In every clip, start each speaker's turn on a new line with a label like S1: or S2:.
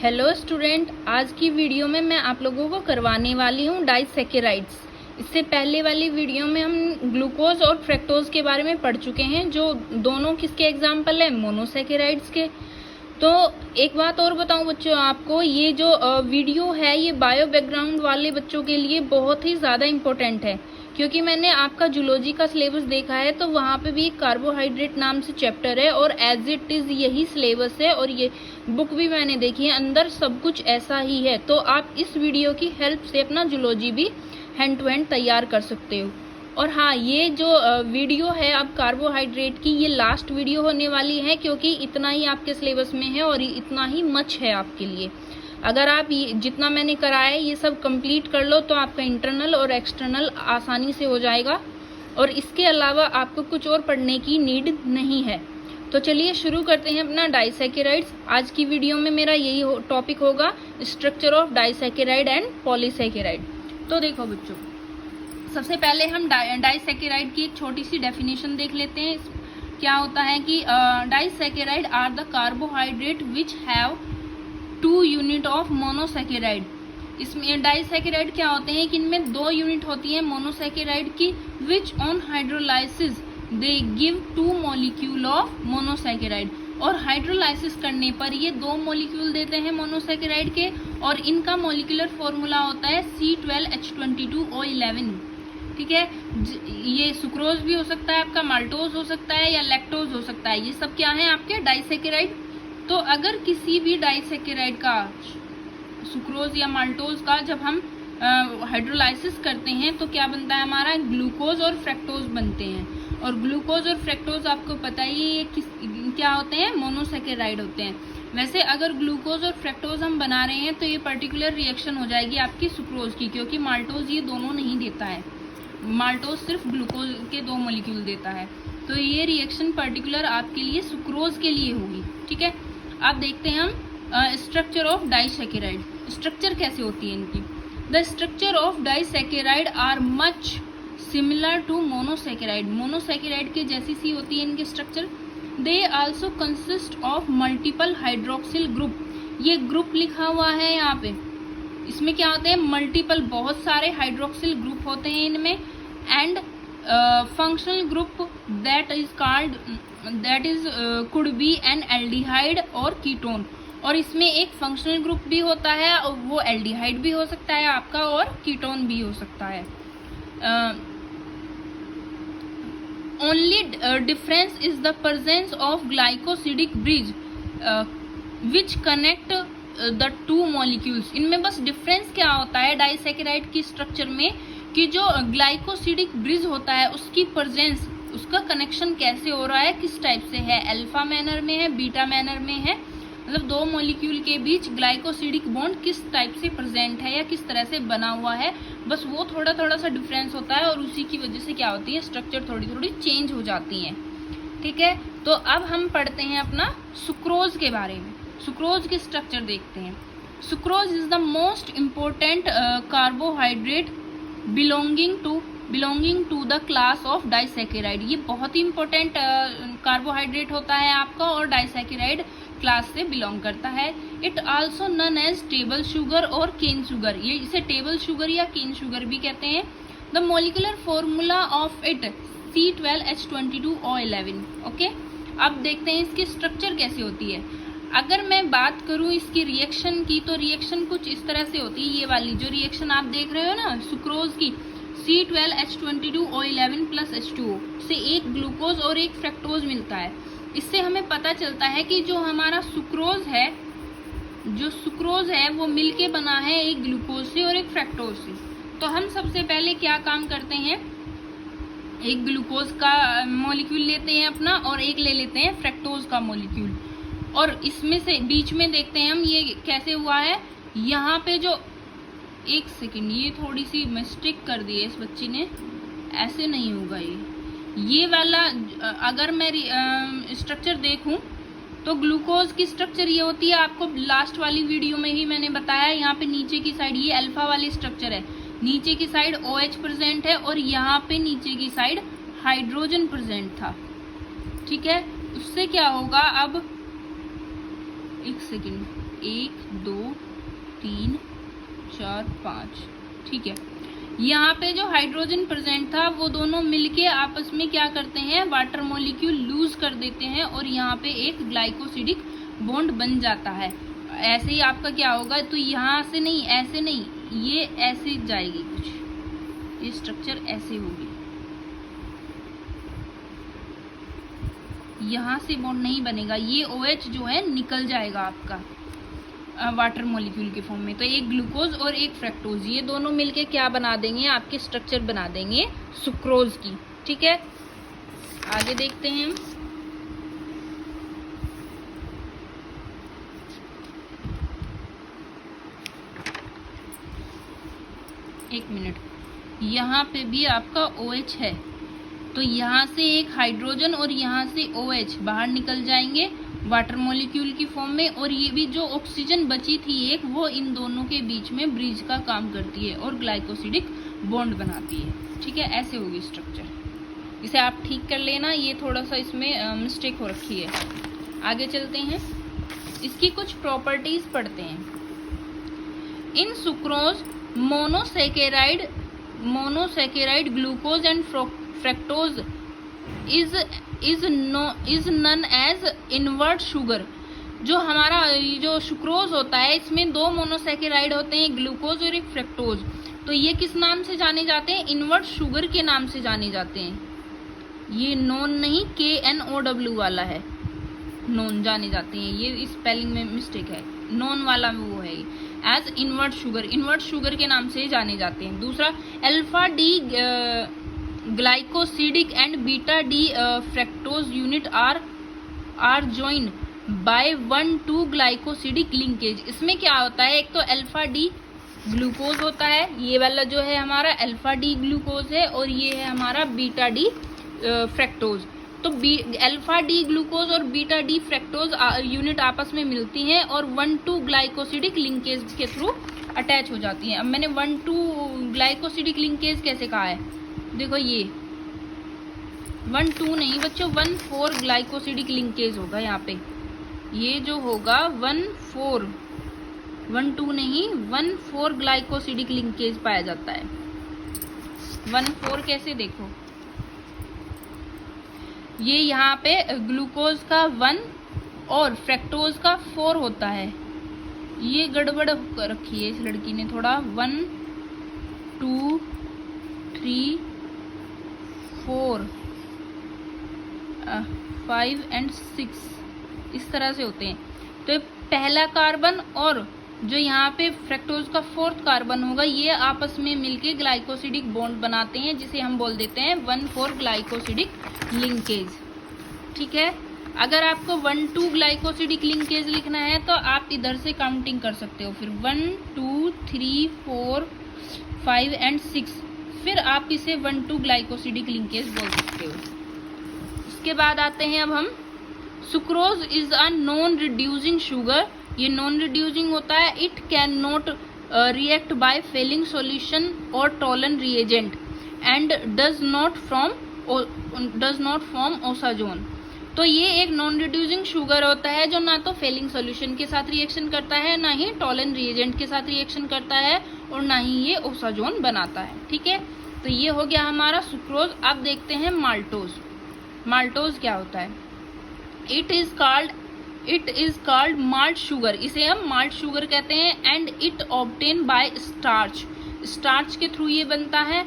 S1: Hello student, आज की video में मैं आप लोगों को करवाने वाली हूँ डाइसैकेराइड्स। इससे पहले वाली वीडियो में हम ग्लूकोज और फ्रक्टोज के बारे में पढ़ चुके हैं, जो दोनों किसके एग्जाम्पल है, मोनोसैकेराइड्स के। तो एक बात और बताऊं बच्चों आपको, ये जो वीडियो है ये बायो बैकग्राउंड वाले बच्चों के लिए बहुत ही ज़्यादा इम्पोर्टेंट है, क्योंकि मैंने आपका जूलॉजी का सिलेबस देखा है तो वहाँ पे भी कार्बोहाइड्रेट नाम से चैप्टर है और एज इट इज़ यही सिलेबस है, और ये बुक भी मैंने देखी है, अंदर सब कुछ ऐसा ही है। तो आप इस वीडियो की हेल्प से अपना जूलॉजी भी हैंड टू हैंड तैयार कर सकते हो। और हाँ, ये जो वीडियो है अब कार्बोहाइड्रेट की, ये लास्ट वीडियो होने वाली है, क्योंकि इतना ही आपके सिलेबस में है और इतना ही मच है आपके लिए। अगर आप जितना मैंने कराया है ये सब कंप्लीट कर लो तो आपका इंटरनल और एक्सटर्नल आसानी से हो जाएगा, और इसके अलावा आपको कुछ और पढ़ने की नीड नहीं है। तो चलिए शुरू करते हैं अपना डाइसैकेराइड्स। आज की वीडियो में मेरा यही टॉपिक होगा, structure of disaccharide and polysaccharide. तो देखो बच्चों, सबसे पहले हम डाइसैकेराइड की एक छोटी सी डेफिनेशन देख लेते हैं। क्या होता है कि disaccharide are the carbohydrate which have 2 unit of monosaccharide. इसमें डाइसैकेराइड क्या होते हैं कि इनमें 2 यूनिट होती है मोनोसैकेराइड की, which on hydrolysis they give 2 molecule of monosaccharide. और हाइड्रोलाइसिस करने पर ये 2 मॉलिक्यूल देते हैं मोनोसैकेराइड के, और इनका मॉलिक्यूलर फॉर्मूला होता है C12H22O11। ठीक है, ये सुक्रोज भी हो सकता है, आपका माल्टोज हो सकता है या लैक्टोज हो सकता है। ये सब क्या है, आपके डाइसैकेराइड। तो अगर किसी भी डाइसैकेराइड का, सुक्रोज या माल्टोज का, जब हम हाइड्रोलाइसिस करते हैं तो क्या बनता है, हमारा ग्लूकोज और फ्रक्टोज बनते हैं। और ग्लूकोज और फ्रक्टोज आपको पता ही ये क्या होते हैं, मोनोसैकेराइड होते हैं। वैसे अगर ग्लूकोज और फ्रक्टोज हम बना रहे हैं तो ये पर्टिकुलर रिएक्शन हो जाएगी आपकी सुक्रोज की, क्योंकि माल्टोज ये दोनों नहीं देता है। माल्टोज सिर्फ ग्लूकोज के 2 मॉलिक्यूल देता है। तो ये रिएक्शन पर्टिकुलर आपके लिए सुक्रोज के लिए होगी। ठीक है, अब देखते हैं हम स्ट्रक्चर ऑफ डाइसैकेराइड। स्ट्रक्चर कैसे होती है इनकी। The structure of disaccharide are much similar to monosaccharide. Monosaccharide के जैसी सी होती है इनकी structure. They also consist of multiple hydroxyl group. ये ग्रुप लिखा हुआ है यहाँ पे, इसमें क्या होते हैं, मल्टीपल, बहुत सारे हाइड्रोक्सिल ग्रुप होते हैं इनमें। And functional group that is could be N aldehyde और कीटोन। और इसमें एक फंक्शनल ग्रुप भी होता है, और वो एल्डिहाइड भी हो सकता है आपका, और कीटोन भी हो सकता है। Only difference is the presence of glycosidic bridge which connect the 2 molecules. इनमें बस डिफरेंस क्या होता है डाइसैकेराइड की स्ट्रक्चर में, कि जो ग्लाइकोसिडिक ब्रिज होता है उसकी प्रेजेंस, उसका कनेक्शन कैसे हो रहा है, किस टाइप से है, अल्फा मैनर में है, बीटा मैनर में है, मतलब 2 मॉलिक्यूल के बीच ग्लाइकोसिडिक बॉन्ड किस टाइप से प्रेजेंट है या किस तरह से बना हुआ है, बस वो थोड़ा थोड़ा सा डिफरेंस होता है, और उसी की वजह से क्या होती है, स्ट्रक्चर थोड़ी थोड़ी चेंज हो जाती है। ठीक है, तो अब हम पढ़ते हैं अपना सुक्रोज के बारे में। सुक्रोज की स्ट्रक्चर देखते हैं। Sucrose is the most important carbohydrate belonging to the class of disaccharide. ये बहुत ही इंपॉर्टेंट कार्बोहाइड्रेट होता है आपका, और डाइसैकेराइड क्लास से बिलोंग करता है। It also known as table sugar और केन शुगर। ये इसे टेबल शुगर या केन शुगर भी कहते हैं। The molecular formula of it C12H22O11। Okay, अब देखते हैं इसकी स्ट्रक्चर कैसे होती है। अगर मैं बात करूं इसकी रिएक्शन की, तो रिएक्शन कुछ इस तरह से होती है। ये वाली जो रिएक्शन आप देख रहे हो ना सुक्रोज की, C12H22O11 प्लस H2O से एक ग्लूकोज और एक फ्रक्टोज मिलता है। इससे हमें पता चलता है कि जो हमारा सुक्रोज है वो मिलके बना है एक ग्लूकोज से और एक फ्रक्टोज से। तो हम सबसे पहले क्या काम करते हैं, एक ग्लूकोज का मॉलिक्यूल लेते हैं अपना, और एक ले लेते हैं फ्रक्टोज का मॉलिक्यूल, और इसमें से बीच में देखते हैं हम ये कैसे हुआ है। यहाँ पे जो, एक सेकेंड, ये थोड़ी सी मिस्टेक कर दी है इस बच्ची ने, ऐसे नहीं होगा ये वाला। अगर मैं स्ट्रक्चर देखूं तो ग्लूकोज की स्ट्रक्चर ये होती है, आपको लास्ट वाली वीडियो में ही मैंने बताया। यहाँ पे नीचे की साइड ये अल्फा वाली स्ट्रक्चर है, नीचे की साइड OH प्रेजेंट है, और यहाँ पे नीचे की साइड हाइड्रोजन प्रेजेंट था। ठीक है, उससे क्या होगा, अब एक सेकेंड, 1 2 3 4 5, ठीक है। यहाँ पे जो हाइड्रोजन प्रेजेंट था वो दोनों मिलके आपस में क्या करते हैं, वाटर मॉलिक्यूल लूज कर देते हैं और यहाँ पे एक ग्लाइकोसिडिक बॉन्ड बन जाता है। ऐसे ही आपका क्या होगा, तो यहाँ से नहीं, ऐसे नहीं, ये ऐसे जाएगी कुछ, ये स्ट्रक्चर ऐसे होगी, यहाँ से बॉन्ड नहीं बनेगा, ये OH जो है निकल जाएगा आपका वाटर मॉलिक्यूल के फॉर्म में। तो एक ग्लूकोज और एक फ्रक्टोज, ये दोनों मिलके क्या बना देंगे, आपके स्ट्रक्चर बना देंगे सुक्रोज की, ठीक है। आगे देखते हैं हम। एक मिनट, यहाँ पे भी आपका OH है, तो यहाँ से एक हाइड्रोजन और यहाँ से OH बाहर निकल जाएंगे वाटर मॉलिक्यूल की फॉर्म में, और ये भी जो ऑक्सीजन बची थी एक, वो इन दोनों के बीच में ब्रिज का काम करती है और ग्लाइकोसिडिक बॉन्ड बनाती है, ठीक है। ऐसे होगी स्ट्रक्चर, इसे आप ठीक कर लेना, ये थोड़ा सा इसमें मिस्टेक हो रखी है। आगे चलते हैं, इसकी कुछ प्रॉपर्टीज पढ़ते हैं। इन sucrose monosaccharide glucose and fructose is known as invert sugar. जो हमारा जो सुक्रोज होता है, इसमें 2 मोनोसैकेराइड होते हैं, ग्लूकोज और एक फ्रक्टोज। तो ये किस नाम से जाने जाते हैं, इनवर्ट शुगर के नाम से जाने जाते हैं। ये नॉन नहीं, KNOW वाला है, नॉन जाने जाते हैं, ये स्पेलिंग में मिस्टेक है, नॉन वाला वो है एज इनवर्ट शुगर के नाम से जाने जाते हैं। दूसरा, alpha D glycosidic and beta D fructose unit are joined by 1,2 glycosidic linkage. इसमें क्या होता है, एक तो अल्फा डी ग्लूकोज होता है, ये वाला जो है हमारा अल्फा डी ग्लूकोज है, और ये है हमारा बीटा डी फ्रक्टोज। तो अल्फा डी ग्लूकोज और बीटा डी फ्रक्टोज यूनिट आपस में मिलती हैं और 1,2 ग्लाइकोसिडिक लिंकेज के थ्रू अटैच हो जाती हैं। अब मैंने 1,2 ग्लाइकोसिडिक लिंकेज कैसे कहा है, देखो ये 1,2 नहीं बच्चों, 1,4 ग्लाइकोसिडिक लिंकेज होगा यहाँ पे, ये जो होगा 1,4, 1,2 नहीं 1,4 ग्लाइकोसिडिक लिंकेज पाया जाता है। 1,4 कैसे, देखो ये यहाँ पे ग्लूकोज का 1 और फ्रक्टोज का 4 होता है, ये गड़बड़ रखी है इस लड़की ने थोड़ा, 1 2 3 4 5 और 6 इस तरह से होते हैं। तो पहला कार्बन और जो यहाँ पे फ्रक्टोज का 4th कार्बन होगा, ये आपस में मिलके ग्लाइकोसिडिक बॉन्ड बनाते हैं, जिसे हम बोल देते हैं 1,4 ग्लाइकोसिडिक लिंकेज, ठीक है। अगर आपको 1,2 ग्लाइकोसिडिक लिंकेज लिखना है तो आप इधर से काउंटिंग कर सकते हो, फिर 1 2 3 4 5 और 6, फिर आप इसे 1,2 ग्लाइकोसिडिक लिंकेज बोल सकते हो। इसके बाद आते हैं अब हम, sucrose is a non reducing sugar. ये नॉन रिड्यूसिंग होता है, it can not react by Fehling solution और Tollen reagent and does not form osazone. तो ये एक नॉन रिड्यूसिंग शुगर होता है जो ना तो फेलिंग सॉल्यूशन के साथ रिएक्शन करता है, ना ही टोलन रिएजेंट के साथ रिएक्शन करता है, और ना ही ये ओसाजोन बनाता है, ठीक है। तो ये हो गया हमारा सुक्रोज। अब देखते हैं माल्टोज। माल्टोज क्या होता है, it is called malt sugar, इसे हम माल्ट शुगर कहते हैं, and it obtain by starch, starch के थ्रू ये बनता है।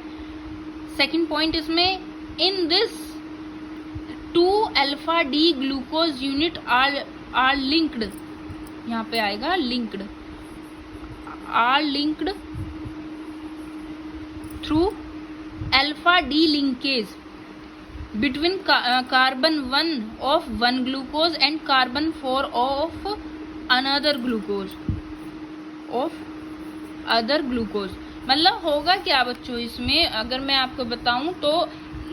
S1: सेकंड पॉइंट इसमें, in this 2 alpha D glucose unit are linked, यहाँ पे आएगा linked, are linked through alpha D linkage between carbon 1 of 1 glucose and carbon 4 of another glucose मतलब होगा क्या बच्चों इसमें, अगर मैं आपको बताऊं तो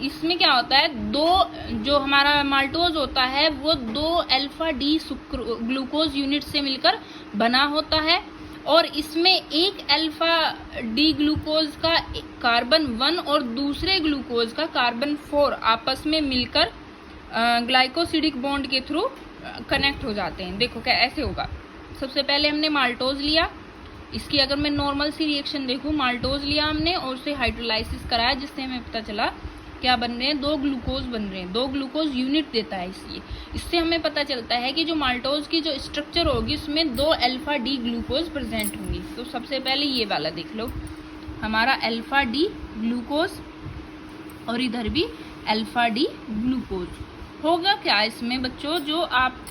S1: इसमें क्या होता है, दो जो हमारा माल्टोज होता है वो 2 अल्फा डी ग्लूकोज यूनिट से मिलकर बना होता है, और इसमें एक अल्फा डी ग्लूकोज का कार्बन 1 और दूसरे ग्लूकोज का कार्बन 4 आपस में मिलकर ग्लाइकोसिडिक बॉन्ड के थ्रू कनेक्ट हो जाते हैं। देखो क्या ऐसे होगा, सबसे पहले हमने माल्टोज लिया, इसकी अगर मैं नॉर्मल सी रिएक्शन देखूं, माल्टोज लिया हमने और उसे हाइड्रोलाइसिस कराया, जिससे हमें पता चला क्या बन रहे हैं, 2 ग्लूकोज बन रहे हैं। 2 ग्लूकोज यूनिट देता है इसलिए। इससे हमें पता चलता है कि जो माल्टोज की जो स्ट्रक्चर होगी उसमें 2 अल्फा डी ग्लूकोज प्रेजेंट होंगी। तो सबसे पहले ये वाला देख लो, हमारा अल्फा डी ग्लूकोज और इधर भी अल्फा डी ग्लूकोज। होगा क्या इसमें बच्चों, जो आप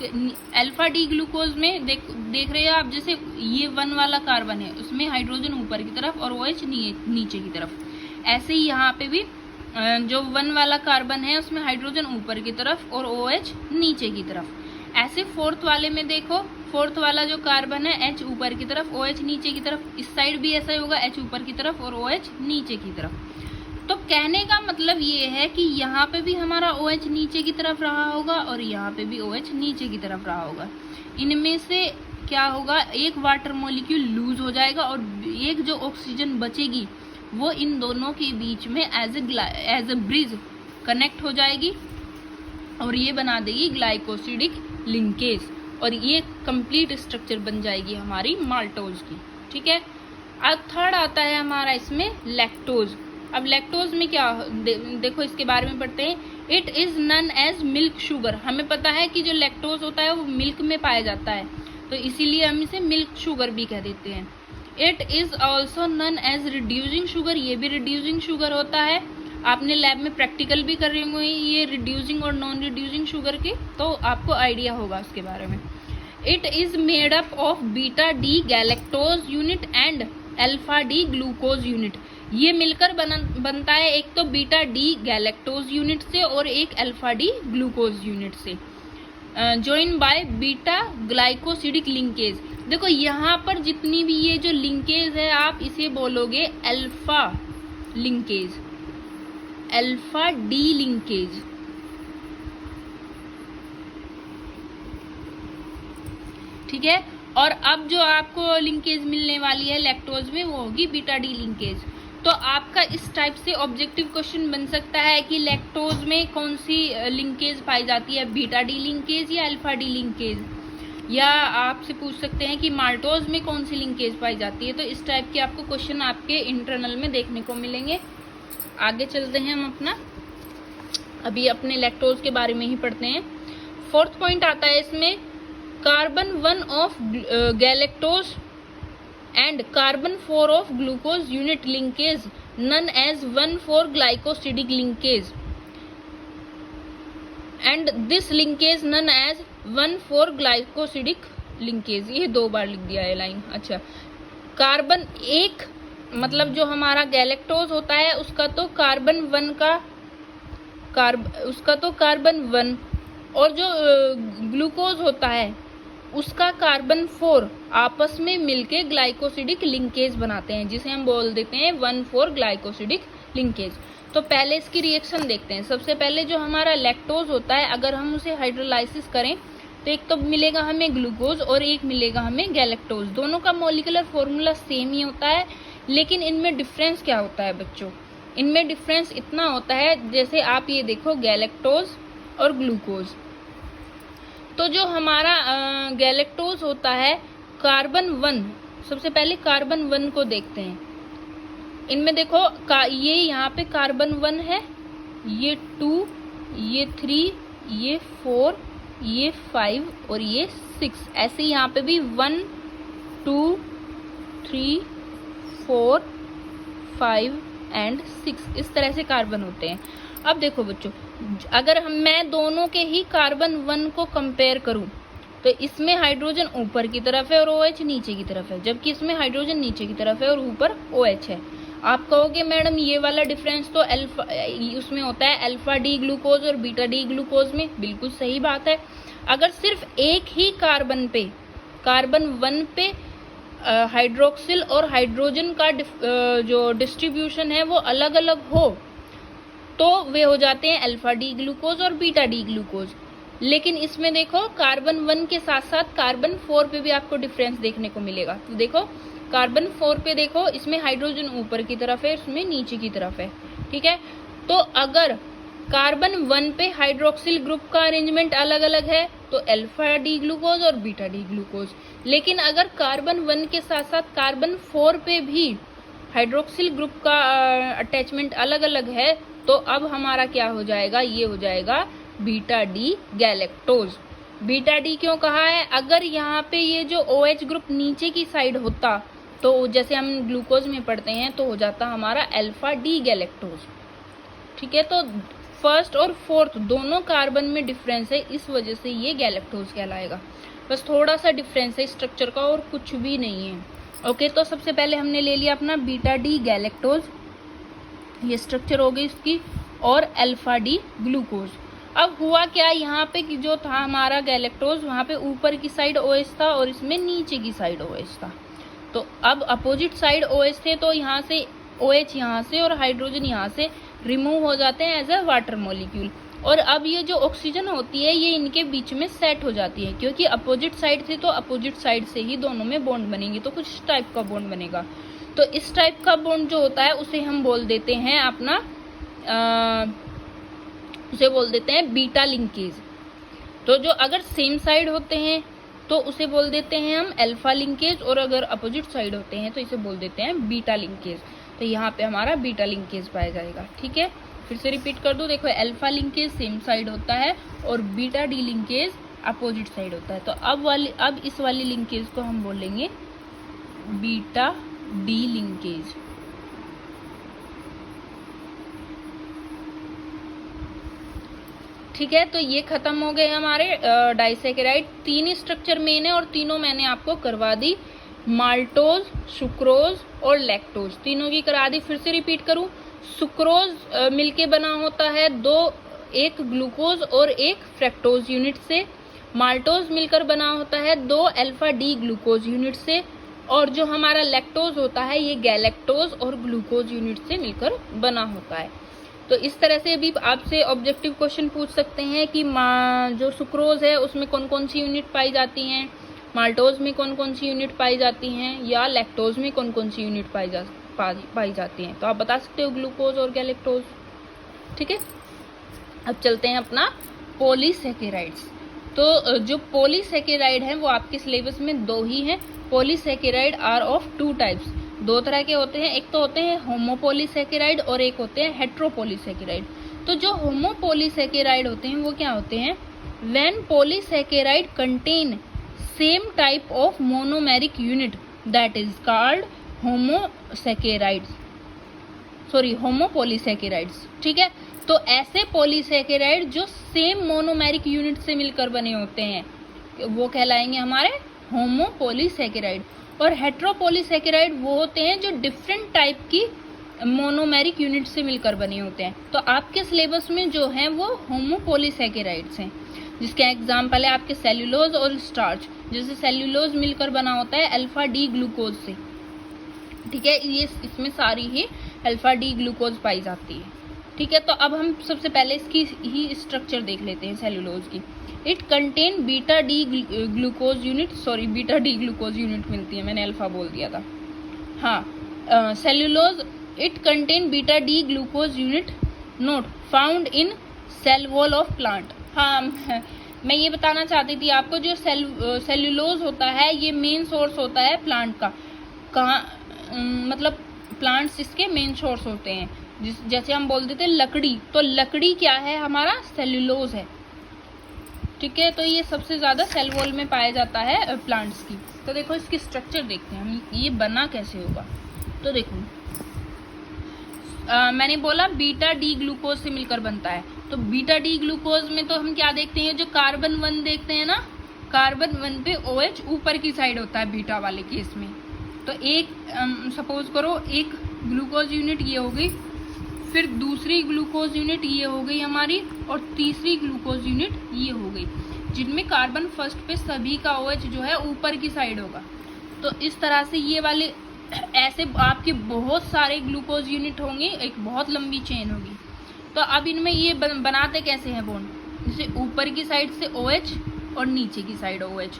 S1: अल्फा डी ग्लूकोज में देख रहे हो आप, जैसे ये 1 वाला कार्बन है उसमें हाइड्रोजन ऊपर की तरफ और OH नीचे की तरफ। ऐसे ही यहाँ पे भी जो 1 वाला कार्बन है उसमें हाइड्रोजन ऊपर की तरफ और OH नीचे की तरफ। ऐसे 4th वाले में देखो, 4th वाला जो कार्बन है H ऊपर की तरफ, OH नीचे की तरफ। इस साइड भी ऐसा ही होगा, H ऊपर की तरफ और OH नीचे की तरफ। तो कहने का मतलब ये है कि यहाँ पे भी हमारा OH नीचे की तरफ रहा होगा और यहाँ पे भी OH नीचे की तरफ रहा होगा। इनमें से क्या होगा, एक वाटर मॉलिक्यूल लूज हो जाएगा और एक जो ऑक्सीजन बचेगी वो इन दोनों के बीच में एज ए ब्रिज कनेक्ट हो जाएगी और ये बना देगी ग्लाइकोसिडिक लिंकेज और ये कंप्लीट स्ट्रक्चर बन जाएगी हमारी माल्टोज की। ठीक है, अब थर्ड आता है हमारा इसमें लैक्टोज। अब लैक्टोज में क्या देखो, इसके बारे में पढ़ते हैं। It is known as milk sugar. हमें पता है कि जो लैक्टोज होता है वो मिल्क में पाया जाता है, तो इसीलिए हम इसे मिल्क शुगर भी कह देते हैं। It is also known as reducing sugar. ये भी रिड्यूसिंग शुगर होता है। आपने लैब में प्रैक्टिकल भी कर रहे होंगे ये रिड्यूसिंग और नॉन रिड्यूसिंग शुगर के, तो आपको आइडिया होगा उसके बारे में। It is made up of beta D galactose unit and alpha D glucose unit. ये मिलकर बनता है एक तो बीटा डी गैलेक्टोज यूनिट से और एक अल्फा डी ग्लूकोज यूनिट से, join by beta glycosidic linkage. देखो यहाँ पर जितनी भी ये जो लिंकेज है आप इसे बोलोगे alpha linkage, alpha D linkage. ठीक है, और अब जो आपको लिंकेज मिलने वाली है लैक्टोज में वो होगी बीटा डी लिंकेज। तो आपका इस टाइप से ऑब्जेक्टिव क्वेश्चन बन सकता है कि लैक्टोज में कौन सी लिंकेज पाई जाती है, बीटा डी लिंकेज या अल्फा डी लिंकेज। या आपसे पूछ सकते हैं कि माल्टोज में कौन सी लिंकेज पाई जाती है। तो इस टाइप के आपको क्वेश्चन आपके इंटरनल में देखने को मिलेंगे। आगे चलते हैं हम अपना, अभी अपने लैक्टोज के बारे में ही पढ़ते हैं। 4th पॉइंट आता है इसमें, carbon 1 of galactose and carbon 4 of glucose unit linkage known as 1,4 glycosidic linkage and this linkage known as 1,4 glycosidic linkage। ये 2 बार लिख दिया है लाइन। अच्छा, कार्बन 1 मतलब जो हमारा गैलेक्टोज होता है उसका तो कार्बन 1 का उसका तो कार्बन 1 और जो ग्लूकोज होता है उसका कार्बन 4 आपस में मिलके ग्लाइकोसिडिक लिंकेज बनाते हैं, जिसे हम बोल देते हैं 1,4 ग्लाइकोसिडिक लिंकेज। तो पहले इसकी रिएक्शन देखते हैं। सबसे पहले जो हमारा लैक्टोज होता है अगर हम उसे हाइड्रोलाइसिस करें तो एक तो मिलेगा हमें ग्लूकोज और एक मिलेगा हमें गैलेक्टोज। दोनों का मॉलिक्यूलर फॉर्मूला सेम ही होता है, लेकिन इनमें डिफरेंस क्या होता है बच्चों, इनमें डिफरेंस इतना होता है, जैसे आप ये देखो गैलेक्टोज और ग्लूकोज। तो जो हमारा गैलेक्टोज होता है कार्बन 1, सबसे पहले कार्बन 1 को देखते हैं। इनमें देखो ये यहाँ पे कार्बन 1 है, ये 2, ये 3, ये 4, ये 5 और ये 6। ऐसे यहाँ पे भी 1, 2, 3, 4, 5 एंड 6 इस तरह से कार्बन होते हैं। अब देखो बच्चों, अगर मैं दोनों के ही कार्बन 1 को कंपेयर करूं तो इसमें हाइड्रोजन ऊपर की तरफ है और OH नीचे की तरफ है, जबकि इसमें हाइड्रोजन नीचे की तरफ है और ऊपर OH है। आप कहोगे मैडम ये वाला डिफरेंस तो अल्फा उसमें होता है अल्फा डी ग्लूकोज और बीटा डी ग्लूकोज में। बिल्कुल सही बात है। अगर सिर्फ एक ही कार्बन पे, कार्बन 1 पे हाइड्रोक्सिल और हाइड्रोजन का जो डिस्ट्रीब्यूशन है वो अलग अलग हो तो वे हो जाते हैं अल्फा डी ग्लूकोज और बीटा डी ग्लूकोज। लेकिन इसमें देखो कार्बन 1 के साथ साथ कार्बन 4 पे भी आपको डिफरेंस देखने को मिलेगा। तो देखो कार्बन 4 पे देखो इसमें हाइड्रोजन ऊपर की तरफ है, इसमें नीचे की तरफ है। ठीक है, तो अगर कार्बन 1 पे हाइड्रोक्सिल ग्रुप का अरेंजमेंट अलग अलग है तो अल्फा डी ग्लूकोज और बीटा डी ग्लूकोज। लेकिन अगर कार्बन 1 के साथ साथ कार्बन 4 पे भी हाइड्रोक्सिल ग्रुप का अटैचमेंट अलग अलग है, तो अब हमारा क्या हो जाएगा, ये हो जाएगा beta D galactose. Beta D क्यों कहा है, अगर यहाँ पे ये जो OH ग्रुप नीचे की साइड होता तो जैसे हम ग्लूकोज में पढ़ते हैं तो हो जाता हमारा अल्फा डी गैलेक्टोज। ठीक है, तो फर्स्ट और फोर्थ दोनों कार्बन में डिफरेंस है, इस वजह से ये गैलेक्टोज कहलाएगा। बस थोड़ा सा डिफरेंस है स्ट्रक्चर का और कुछ भी नहीं है। ओके, तो सबसे पहले हमने ले लिया अपना बीटा डी गैलेक्टोज, ये स्ट्रक्चर हो गई इसकी, और अल्फा डी ग्लूकोज। अब हुआ क्या, यहाँ पे जो था हमारा गैलेक्टोज, वहाँ पे ऊपर की साइड OH था और इसमें नीचे की साइड OH था। तो अब अपोजिट साइड OH थे, तो यहाँ से OH यहाँ से और हाइड्रोजन यहाँ से रिमूव हो जाते हैं एज अ वाटर मॉलिक्यूल। और अब ये जो ऑक्सीजन होती है ये इनके बीच में सेट हो जाती है, क्योंकि अपोजिट साइड थी तो अपोजिट साइड से ही दोनों में बॉन्ड बनेंगे, तो कुछ टाइप का बॉन्ड बनेगा। तो इस टाइप का बॉन्ड जो होता है उसे हम बोल देते हैं अपना उसे बोल देते हैं बीटा लिंकेज। तो जो अगर सेम साइड होते हैं तो उसे बोल देते हैं हम अल्फा लिंकेज, और अगर अपोजिट साइड होते हैं तो इसे बोल देते हैं बीटा लिंकेज। तो यहाँ पे हमारा बीटा लिंकेज पाया जाएगा। ठीक है, फिर से रिपीट कर दो, देखो अल्फा लिंकेज सेम साइड होता है और beta D linkage opposite side होता है। तो अब इस वाली लिंकेज को हम बोलेंगे बीटा डी लिंकेज। ठीक है, तो ये खत्म हो गए हमारे डाइसैकेराइड। 3 स्ट्रक्चर मेन है और तीनों मैंने आपको करवा दी, माल्टोज, सुक्रोज और लैक्टोज, तीनों की करा दी। फिर से रिपीट करूं, सुक्रोज मिलके बना होता है एक ग्लूकोज और एक फ्रैक्टोज यूनिट से, माल्टोज मिलकर बना होता है 2 अल्फा डी ग्लूकोज यूनिट से, और जो हमारा लैक्टोज होता है ये गैलेक्टोज और ग्लूकोज यूनिट से मिलकर बना होता है। तो इस तरह से भी आपसे ऑब्जेक्टिव क्वेश्चन पूछ सकते हैं कि जो सुक्रोज है उसमें कौन कौन सी यूनिट पाई जाती हैं, माल्टोज में कौन कौन सी यूनिट पाई जाती हैं, या लैक्टोज में कौन कौन सी यूनिट पाई जाती हैं। तो आप बता सकते हो ग्लूकोज और गैलेक्टोज। ठीक है, अब चलते हैं अपना पॉलीसैकेराइड्स। तो जो पॉलीसैकेराइड है वो आपके सिलेबस में 2 ही हैं। पॉलीसैकेराइड आर ऑफ 2 टाइप्स, 2 तरह के होते हैं, एक तो होते हैं होमोपॉलीसैकेराइड और एक होते हैं हेट्रोपॉलीसैकेराइड। तो जो होमोपॉलीसैकेराइड होते हैं वो क्या होते हैं, when polysaccharide contain same type of monomeric unit that is called homopolysaccharides. ठीक है, तो ऐसे पॉलीसैकेराइड जो सेम मोनोमेरिक यूनिट से मिलकर बने होते हैं वो कहलाएंगे हमारे होमोपॉलीसैकेराइड। और हेट्रोपॉलीसैकेराइड वो होते हैं जो डिफरेंट टाइप की मोनोमेरिक यूनिट से मिलकर बने होते हैं। तो आपके सिलेबस में जो है वो होमोपॉलीसैकेराइड्स हैं, जिसके एग्जाम्पल है आपके सेल्यूलोज और स्टार्च। जैसे सेल्यूलोज मिलकर बना होता है अल्फा डी ग्लूकोज से। ठीक है, ये इसमें सारी ही अल्फा डी ग्लूकोज पाई जाती है। ठीक है, तो अब हम सबसे पहले इसकी ही स्ट्रक्चर देख लेते हैं सेल्यूलोज की। It contain beta D glucose unit, beta D glucose unit मिलती है, मैंने अल्फा बोल दिया था। हाँ, cellulose it contain beta D glucose unit not found in cell wall of plant. हाँ, मैं ये बताना चाहती थी आपको, जो सेल्यूलोज होता है ये मेन सोर्स होता है प्लांट का। कहाँ मतलब प्लांट्स इसके मेन सोर्स होते हैं। जैसे हम बोल देते हैं लकड़ी, तो लकड़ी क्या है, हमारा सेल्यूलोज है। ठीक है, तो ये सबसे ज्यादा सेल वॉल में पाया जाता है प्लांट्स की। तो देखो इसकी स्ट्रक्चर देखते हैं हम, ये बना कैसे होगा। तो देखो मैंने बोला बीटा डी ग्लूकोज से मिलकर बनता है। तो बीटा डी ग्लूकोज में तो हम क्या देखते हैं, जो कार्बन 1 देखते हैं ना, कार्बन 1 पे OH ऊपर की साइड होता है बीटा वाले केस में। तो एक सपोज करो एक ग्लूकोज यूनिट ये हो गई, फिर दूसरी ग्लूकोज यूनिट ये हो गई हमारी, और तीसरी ग्लूकोज यूनिट ये हो गई, जिनमें कार्बन फर्स्ट पे सभी का OH जो है ऊपर की साइड होगा। तो इस तरह से ये वाले ऐसे आपके बहुत सारे ग्लूकोज यूनिट होंगे, एक बहुत लंबी चेन होगी। तो अब इनमें ये बनाते कैसे हैं बॉन्ड, जैसे ऊपर की साइड से OH और नीचे की साइड OH।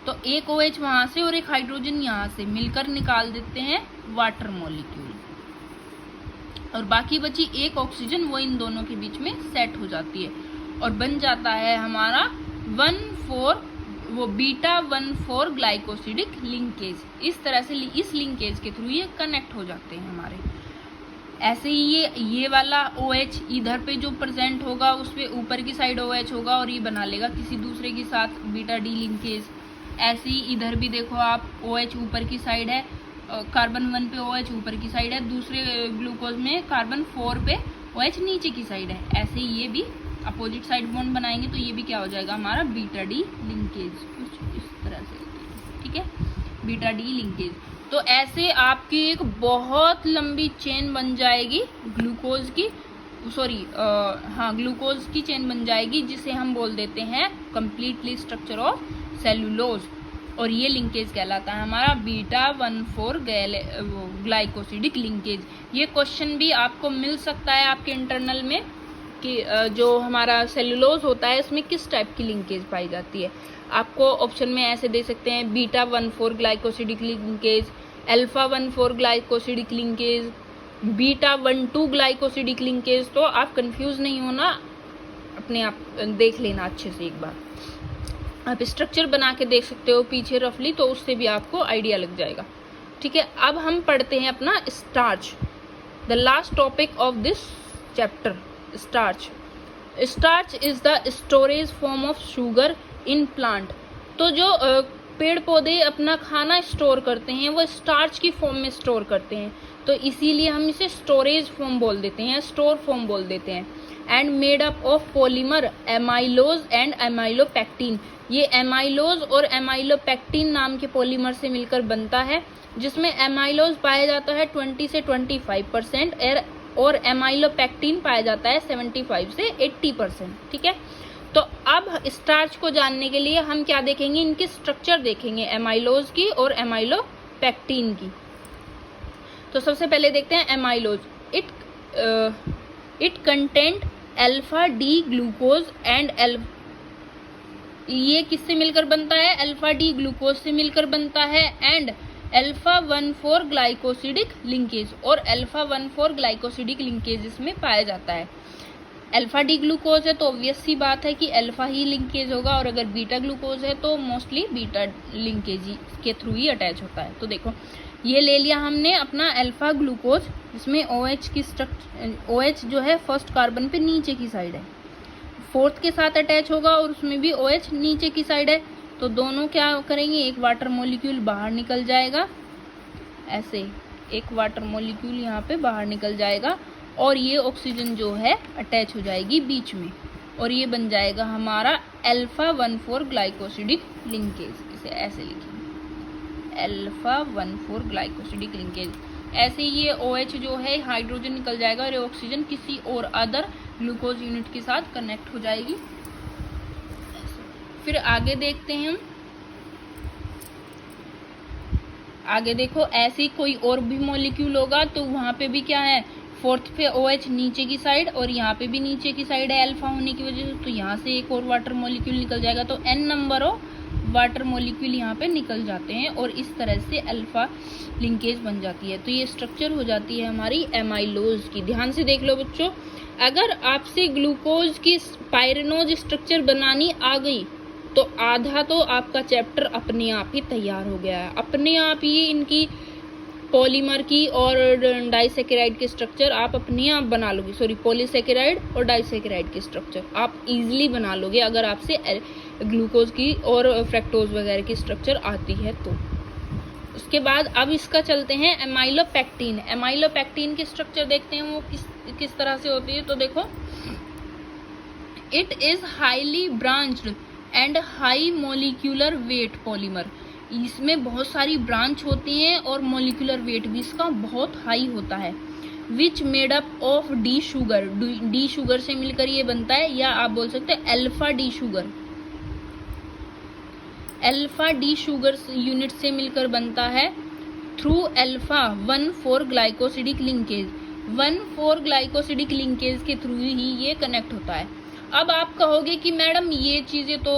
S1: तो एक OH वहां से और एक हाइड्रोजन यहाँ से मिलकर निकाल देते हैं वाटर मॉलिक्यूल, और बाकी बची एक ऑक्सीजन वो इन दोनों के बीच में सेट हो जाती है और बन जाता है हमारा β1,4 ग्लाइकोसिडिक लिंकेज। इस तरह से इस लिंकेज के थ्रू ये कनेक्ट हो जाते हैं हमारे। ऐसे ही ये वाला OH इधर पे जो प्रेजेंट होगा उस पे ऊपर की साइड OH होगा और ये बना लेगा किसी दूसरे के साथ बीटा डी लिंकेज। ऐसे ही इधर भी देखो आप, OH ऊपर की साइड है, कार्बन 1 पे OH ऊपर की साइड है, दूसरे ग्लूकोज में कार्बन 4 पे OH नीचे की साइड है। ऐसे ही ये भी अपोजिट साइड बॉन्ड बनाएंगे तो ये भी क्या हो जाएगा हमारा बीटा डी लिंकेज, कुछ इस तरह से, ठीक है, बीटा डी लिंकेज। तो ऐसे आपकी एक बहुत लंबी चेन बन जाएगी ग्लूकोज की, ग्लूकोज की चेन बन जाएगी, जिसे हम बोल देते हैं कंप्लीटली स्ट्रक्चर ऑफ सेलुलोज। और ये लिंकेज कहलाता है हमारा β1,4 ग्लाइकोसिडिक लिंकेज। ये क्वेश्चन भी आपको मिल सकता है आपके इंटरनल में कि जो हमारा सेलुलोज होता है इसमें किस टाइप की लिंकेज पाई जाती है। आपको ऑप्शन में ऐसे दे सकते हैं β1,4 glycosidic linkage, α1,4 glycosidic linkage, β1,2 glycosidic linkage. तो आप कंफ्यूज नहीं होना, अपने आप देख लेना अच्छे से एक बार। आप स्ट्रक्चर बना के देख सकते हो पीछे रफली, तो उससे भी आपको आइडिया लग जाएगा, ठीक है। अब हम पढ़ते हैं अपना starch, the last topic of this chapter, starch. Starch is the storage form of sugar in plant. तो जो पेड़ पौधे अपना खाना स्टोर करते हैं वो स्टार्च की फॉर्म में स्टोर करते हैं, तो इसीलिए हम इसे स्टोरेज फॉर्म बोल देते हैं, स्टोर फॉर्म बोल देते हैं। And made up of polymer amylose and amylopectin. ये एमाइलोज और एमाइलोपेक्टिन नाम के पॉलीमर से मिलकर बनता है, जिसमें एमाइलोज पाया जाता है 20 से 25% और एमाइलोपेक्टिन पाया जाता है 75 से 80%, ठीक है। तो अब स्टार्च को जानने के लिए हम क्या देखेंगे, इनकी स्ट्रक्चर देखेंगे, एमाइलोज की और एमाइलोपेक्टिन की। तो सबसे पहले देखते हैं amylose. It content alpha D glucose and ये किससे मिलकर बनता है, अल्फा डी ग्लूकोज से मिलकर बनता है, एंड α1,4 ग्लाइकोसिडिक लिंकेज, और α1,4 ग्लाइकोसिडिक लिंकेज इसमें पाया जाता है। अल्फा डी ग्लूकोज है तो ऑब्वियस सी बात है कि अल्फा ही लिंकेज होगा, और अगर बीटा ग्लूकोज है तो मोस्टली बीटा लिंकेज के थ्रू ही अटैच होता है। तो देखो ये ले लिया हमने अपना अल्फा ग्लूकोज, जिसमें OH की स्ट्रक्चर, OH जो है फर्स्ट कार्बन पे नीचे की साइड है, फोर्थ के साथ अटैच होगा और उसमें भी OH नीचे की साइड है। तो दोनों क्या करेंगे, एक वाटर मॉलिक्यूल बाहर निकल जाएगा, ऐसे एक वाटर मॉलिक्यूल यहाँ पे बाहर निकल जाएगा, और ये ऑक्सीजन जो है अटैच हो जाएगी बीच में, और ये बन जाएगा हमारा α1,4 ग्लाइकोसिडिक लिंकेज। इसे ऐसे लिखेंगे, α1,4 ग्लाइकोसिडिक लिंकेज। ऐसे ये OH जो है हाइड्रोजन निकल जाएगा और ये ऑक्सीजन किसी और अदर ग्लूकोज यूनिट के साथ कनेक्ट हो जाएगी। फिर आगे देखते हैं हम, आगे देखो ऐसे कोई और भी मॉलिक्यूल होगा तो वहां पे भी क्या है, फोर्थ पे OH नीचे की साइड और यहाँ पे भी नीचे की साइड है अल्फा होने की वजह से, तो यहाँ से एक और वाटर मॉलिक्यूल निकल जाएगा। तो n number of water molecule यहाँ पे निकल जाते हैं और इस तरह से अल्फा लिंकेज बन जाती है। तो ये स्ट्रक्चर हो जाती है हमारी एमाइलोज की। ध्यान से देख लो बच्चों, अगर आपसे ग्लूकोज की पायरेनोज स्ट्रक्चर बनानी आ गई तो आधा तो आपका चैप्टर अपने आप ही तैयार हो गया है। अपने आप ही इनकी पॉलीमर की और डाइसेकेराइड के स्ट्रक्चर आप अपने आप बना लोगे, सॉरी पॉलीसेकेराइड और डाइसेकेराइड के स्ट्रक्चर आप इजीली बना लोगे अगर आपसे ग्लूकोज की और फ्रैक्टोज वगैरह की स्ट्रक्चर आती है तो। उसके बाद अब इसका चलते हैं एमाइलोपेक्टिन। एमाइलोपेक्टिन की स्ट्रक्चर देखते हैं वो किस तरह से होती है। तो देखो, it is highly branched and high molecular weight polymer. इसमें बहुत सारी ब्रांच होती हैं और मोलिकुलर वेट भी इसका बहुत हाई होता है। Which made up of D sugar, D sugar से मिलकर ये बनता है, या आप बोल सकते हैं alpha D sugar. Alpha D sugar unit से मिलकर बनता है through α1,4 glycosidic linkage. 1,4 glycosidic linkage के थ्रू ही ये कनेक्ट होता है। अब आप कहोगे कि मैडम ये चीजें तो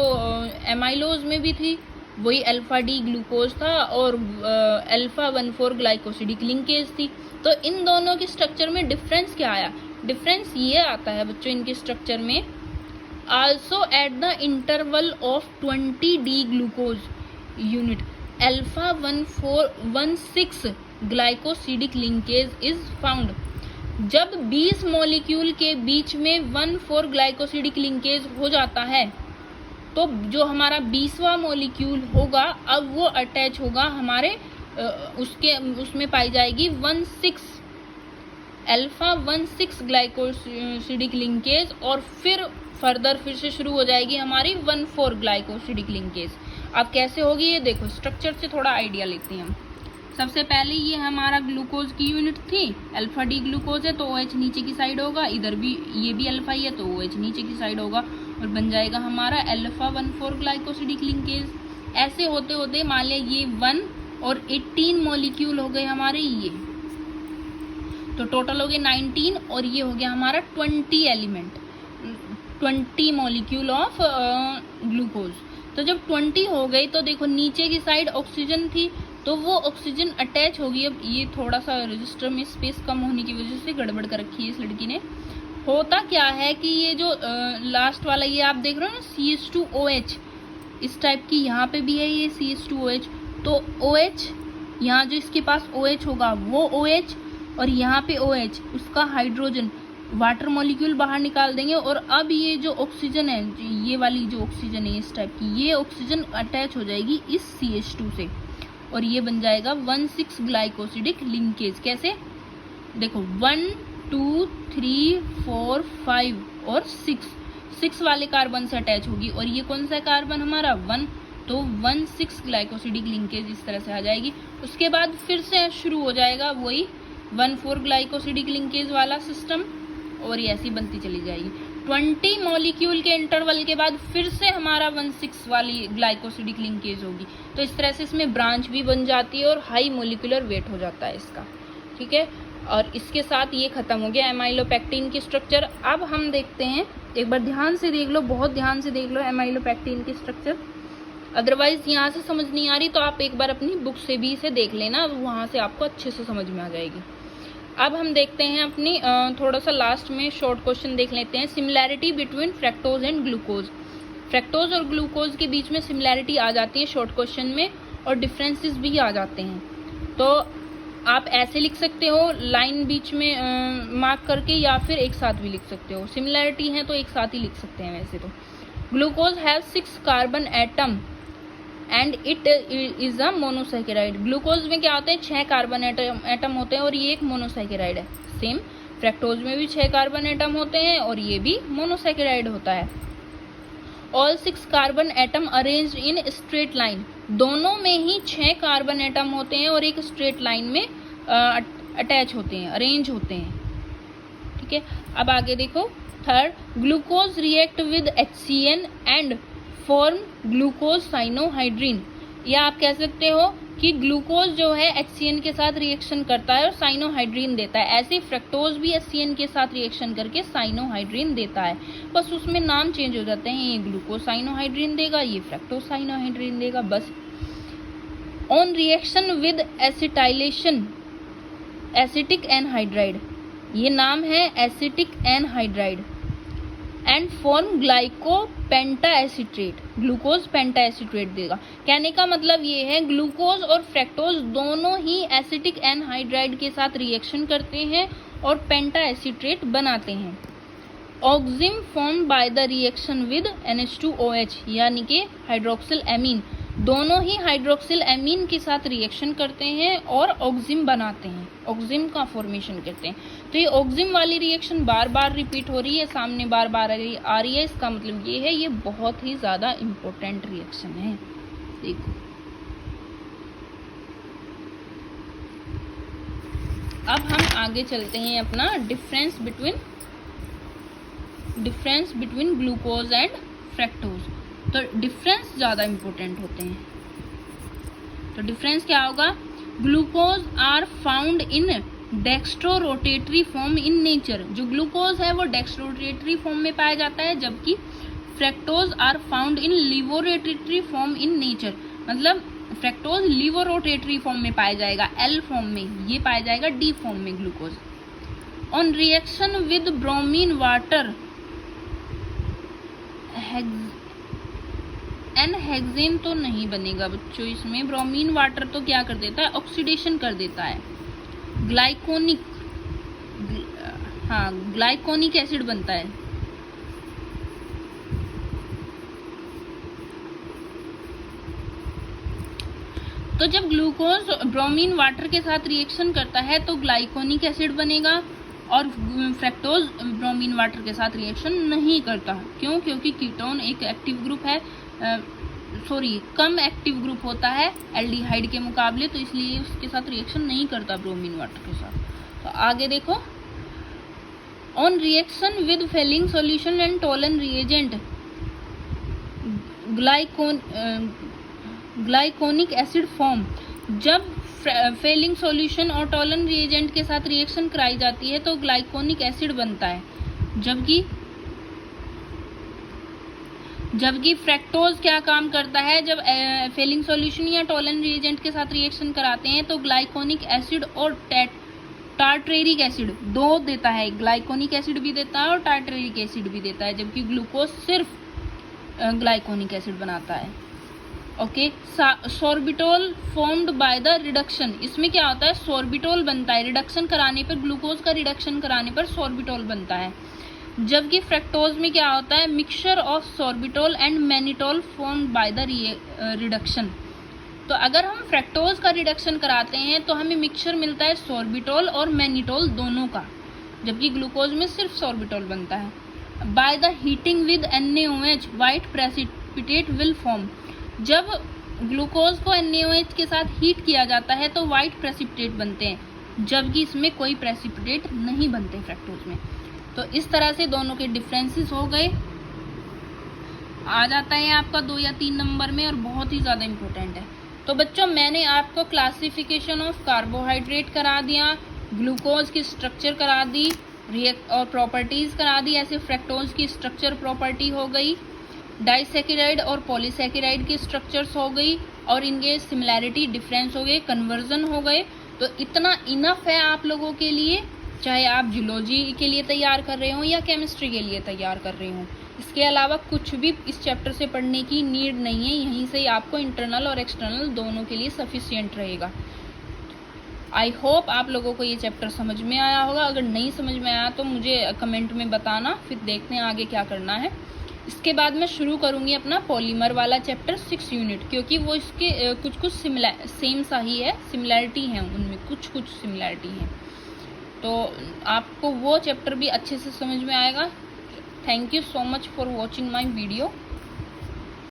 S1: एमाइलोज में भी थी, वही अल्फा डी ग्लूकोज था और α1,4 ग्लाइकोसिडिक लिंकेज थी, तो इन दोनों की स्ट्रक्चर में डिफरेंस क्या आया? डिफरेंस ये आता है बच्चों इनके स्ट्रक्चर में also at the interval of 20 D glucose unit alpha 1416 glycosidic linkage is found। जब 20 मॉलिक्यूल के बीच में 14 ग्लाइकोसिडिक लिंकेज हो जाता है तो जो हमारा 20वां मॉलिक्यूल होगा अब वो अटैच होगा हमारे उसमें पाई जाएगी 16 अल्फा 16 ग्लाइकोसिडिक लिंकेज और फिर से शुरू हो जाएगी हमारी 14 ग्लाइकोसिडिक लिंकेज। अब कैसे होगी ये देखो, स्ट्रक्चर से थोड़ा आइडिया लेते हैं हम। सबसे पहले ये हमारा ग्लूकोज की यूनिट थी, अल्फा डी ग्लूकोज है तो OH नीचे की साइड होगा, इधर भी ये भी अल्फा ही है तो OH नीचे की साइड होगा और बन जाएगा हमारा अल्फा 14 ग्लाइकोसिडिक लिंकेज। ऐसे होते होते मान लिया ये 1 और 18 मॉलिक्यूल हो गए हमारे, ये तो टोटल हो गए 19 और ये हो गया हमारा 20 एलिमेंट, 20 मॉलिक्यूल ऑफ ग्लूकोज। तो जब 20 हो गई तो देखो नीचे की साइड ऑक्सीजन थी तो वो ऑक्सीजन अटैच होगी। अब ये थोड़ा सा रजिस्टर में स्पेस कम होने की वजह से गड़बड़ कर रखी है इस लड़की ने। होता क्या है कि ये जो लास्ट वाला ये आप देख रहे हो ना CH2OH इस टाइप की, यहाँ पे भी है ये CH2OH, तो OH यहाँ जो इसके पास OH होगा वो OH और यहाँ पे OH उसका हाइड्रोजन वाटर मॉलिक्यूल बाहर निकाल देंगे और अब ये जो ऑक्सीजन है, ये वाली जो ऑक्सीजन है इस टाइप की, ये ऑक्सीजन अटैच हो जाएगी इस CH2 से और ये बन जाएगा 16 ग्लाइकोसिडिक लिंकेज। कैसे देखो 1 2 3 4 5 और 6 वाले कार्बन से अटैच होगी और ये कौन सा कार्बन हमारा 1, तो 16 ग्लाइकोसिडिक लिंकेज इस तरह से आ जाएगी। उसके बाद फिर से शुरू हो जाएगा वही 14 ग्लाइकोसिडिक लिंकेज वाला सिस्टम और ये ऐसी बनती चली जाएगी। 20 मॉलिक्यूल के इंटरवल के बाद फिर से हमारा 16 वाली ग्लाइकोसिडिक लिंकेज होगी। तो इस तरह से इसमें ब्रांच भी बन जाती है और हाई मोलिकुलर वेट हो जाता है इसका, ठीक है। और इसके साथ ये खत्म हो गया एमाइलोपेक्टिन की स्ट्रक्चर। अब हम देखते हैं, एक बार ध्यान से देख लो, बहुत ध्यान से देख लो एमाइलोपेक्टिन की स्ट्रक्चर। अदरवाइज यहाँ से समझ नहीं आ रही तो आप एक बार अपनी बुक से भी इसे देख लेना, वहाँ से आपको अच्छे से समझ में आ जाएगी। अब हम देखते हैं अपनी थोड़ा सा लास्ट में शॉर्ट क्वेश्चन देख लेते हैं। Similarity between fructose and glucose. Fructose और ग्लूकोज के बीच में सिमिलैरिटी आ जाती है शॉर्ट क्वेश्चन में और डिफरेंसेस भी आ जाते हैं। तो आप ऐसे लिख सकते हो लाइन बीच में मार्क करके या फिर एक साथ भी लिख सकते हो। सिमिलैरिटी है तो एक साथ ही लिख सकते हैं वैसे तो। Glucose have 6 carbon atom and it is a monosaccharide. Glucose में क्या होते हैं 6 कार्बन एटम होते हैं और ये एक मोनोसैकेराइड है। सेम फ्रैक्टोज में भी 6 कार्बन एटम होते हैं और ये भी मोनोसैकेराइड होता है। All 6 carbon atom arranged in straight line. दोनों में ही 6 कार्बन एटम होते हैं और एक स्ट्रेट लाइन में अटैच होते हैं, अरेंज होते हैं, ठीक है। अब आगे देखो third, glucose react with HCN and form glucose cyanohydrin. या आप कह सकते हो कि ग्लूकोज जो है HCN के साथ रिएक्शन करता है और साइनोहाइड्रीन देता है। ऐसे फ्रक्टोज भी HCN के साथ रिएक्शन करके साइनोहाइड्रीन देता है, बस उसमें नाम चेंज हो जाते हैं। ये ग्लूकोज साइनोहाइड्रीन देगा, ये फ्रक्टोज साइनोहाइड्रीन देगा, बस। On reaction with acetylation acetic anhydride, ये नाम है acetic anhydride, and form glyco penta acetate, glucose penta acetate देगा। कहने का मतलब ये है ग्लूकोज और फ्रैक्टोज दोनों ही एसिटिक एनहाइड्राइड के साथ रिएक्शन करते हैं और पेंटा एसिट्रेट बनाते हैं। Oxime form by the reaction with NH2OH, यानी कि हाइड्रोक्सिल एमीन, दोनों ही हाइड्रोक्सिल एमीन के साथ रिएक्शन करते हैं और ऑक्जिम बनाते हैं, ऑक्जिम का फॉर्मेशन करते हैं। तो ये ऑक्जिम वाली रिएक्शन बार बार रिपीट हो रही है, सामने बार बार आ रही है, इसका मतलब ये है ये बहुत ही ज़्यादा इम्पोर्टेंट रिएक्शन है। देखो अब हम आगे चलते हैं अपना difference between glucose and fructose. तो डिफरेंस ज़्यादा इम्पोर्टेंट होते हैं। तो डिफरेंस क्या होगा, glucose are found in dextrorotatory form in nature. जो ग्लूकोज है वो डेक्स्ट्रोरोटेटरी फॉर्म में पाया जाता है, जबकि fructose are found in laevorotatory form in nature. मतलब फ्रैक्टोज लिवोरोटेटरी फॉर्म में पाया जाएगा, L फॉर्म में, ये पाया जाएगा D फॉर्म में glucose. On reaction with bromine water n hexane तो नहीं बनेगा बच्चों इसमें। ब्रोमीन वाटर तो क्या कर देता है, ऑक्सीडेशन कर देता है। ग्लाइकोनिक एसिड बनता है। तो जब ग्लूकोज ब्रोमीन वाटर के साथ रिएक्शन करता है तो ग्लाइकोनिक एसिड बनेगा, और फ्रैक्टोज ब्रोमीन वाटर के साथ रिएक्शन नहीं करता। क्यों? क्योंकि कीटोन एक एक्टिव ग्रुप है, कम एक्टिव ग्रुप होता है एल्डिहाइड के मुकाबले, तो इसलिए उसके साथ रिएक्शन नहीं करता ब्रोमीन वाटर के साथ। तो आगे देखो, on reaction with Fehling solution and Tollen reagent gluconic acid form. जब फेलिंग सॉल्यूशन और टोलन रिएजेंट के साथ रिएक्शन कराई जाती है तो ग्लाइकोनिक एसिड बनता है, जबकि फ्रैक्टोज क्या काम करता है, जब फेलिंग सॉल्यूशन या टोलन रिएजेंट के साथ रिएक्शन कराते हैं तो ग्लाइकोनिक एसिड और टार्टरेरिक एसिड दो देता है। ग्लाइकोनिक एसिड भी देता है और टार्टरेरिक एसिड भी देता है, जबकि ग्लूकोज सिर्फ ग्लाइकोनिक एसिड बनाता है। Okay, sorbitol formed by the reduction. इसमें क्या होता है, सोर्बिटोल बनता है, रिडक्शन कराने पर, ग्लूकोज का रिडक्शन कराने पर सोर्बिटोल बनता है। जबकि फ्रैक्टोज में क्या होता है, mixture of sorbitol and mannitol formed by the reduction. तो अगर हम फ्रैक्टोज का रिडक्शन कराते हैं तो हमें मिक्सचर मिलता है सोर्बिटोल और मैनिटोल दोनों का, जबकि ग्लूकोज में सिर्फ सोर्बिटोल बनता है। By the heating with NaOH white precipitate will form. जब ग्लूकोज को NaOH के साथ हीट किया जाता है तो व्हाइट प्रेसिपिटेट बनते हैं, जबकि इसमें कोई प्रेसिपिटेट नहीं बनते फ्रैक्टोज में। तो इस तरह से दोनों के डिफरेंसेस हो गए। आ जाता है आपका 2 या 3 नंबर में, और बहुत ही ज़्यादा इम्पोर्टेंट है। तो बच्चों, मैंने आपको क्लासिफिकेशन ऑफ कार्बोहाइड्रेट करा दिया, ग्लूकोज की स्ट्रक्चर करा दी, और प्रॉपर्टीज़ करा दी। ऐसे फ्रैक्टोज की स्ट्रक्चर प्रॉपर्टी हो गई, डाइसैकेराइड और पॉलीसैकेराइड की स्ट्रक्चर्स हो गई, और इनके सिमिलैरिटी डिफरेंस हो गए, कन्वर्जन हो गए। तो इतना इनफ है आप लोगों के लिए, चाहे आप जूलॉजी के लिए तैयार कर रहे हो या केमिस्ट्री के लिए तैयार कर रहे हो। इसके अलावा कुछ भी इस चैप्टर से पढ़ने की नीड नहीं है, यहीं से आपको इंटरनल और एक्सटर्नल दोनों के लिए सफिशिएंट रहेगा। आई होप आप लोगों को ये चैप्टर समझ में आया होगा। अगर नहीं समझ में आया तो मुझे कमेंट में बताना, फिर देखते हैं आगे क्या करना है। इसके बाद मैं शुरू करूँगी अपना पॉलीमर वाला चैप्टर 6 यूनिट, क्योंकि वो इसके कुछ सेम सा ही है, सिमिलैरिटी है उनमें, कुछ सिमिलैरिटी है, तो आपको वो चैप्टर भी अच्छे से समझ में आएगा। Thank you so much for watching my video.